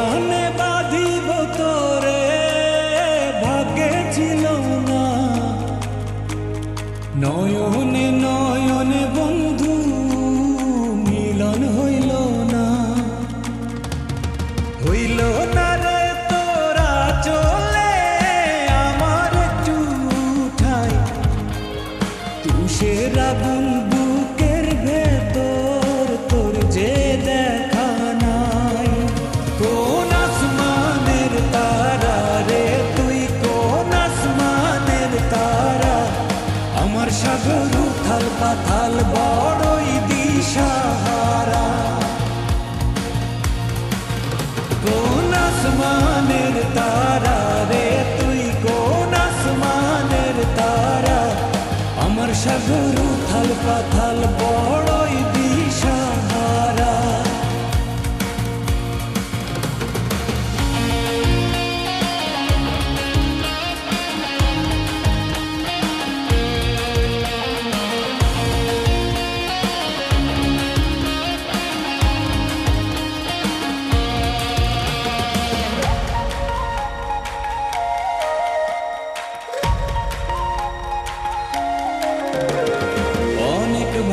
পরাণে বাঁধিব তোরে ভাগ্যে ছিল না, নয়নে নয়নে বন্ধু মিলন হইল না, হইল না রে তোরা চলে আমার একটু ঠাই, তুষের আগুন বুকের ভেতর তোর যে দেখা নাই। কোন আসমানের তারা রে তুই, কোন আসমানের তারা, আমার সাগর উথাল পাথাল বড়ই দিশাহারা। কোন আসমানের তারা রে তুই, কোন আসমানের তারা, আমার সাগর উথাল পাথাল বড়ই দিশাহারা।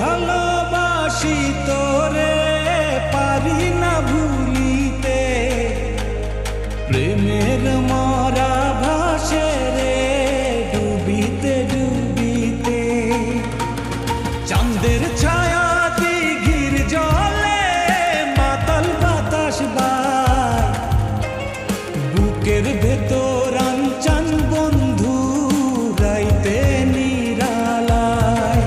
ভালোবাসি তোরে পারি না ভুলিতে, প্রেমের মরা ভাসে রে ডুবিতে ডুবিতে, চাঁদের ছায়া দিঘির জলে মাতাল বাতাস বায়, বুকের ভেতর আনচান বন্ধু রাইতে নিরালায়।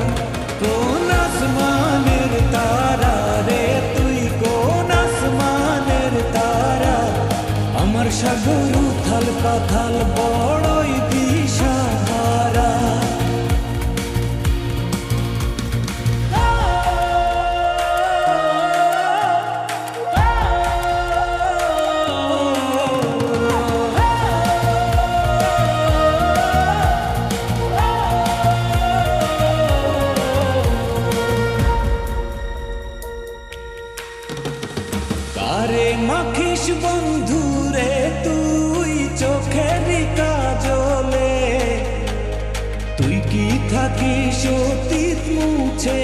কোন আসমানের তারা রে তুই, কোন আসমানের তারা, আমার সাগর উথাল পাথাল বড়ই দিশাহারা। কারে মাখিস বন্ধু রে তুই চোখের কাজলে, তুই কি থাকিস অতীত মুছে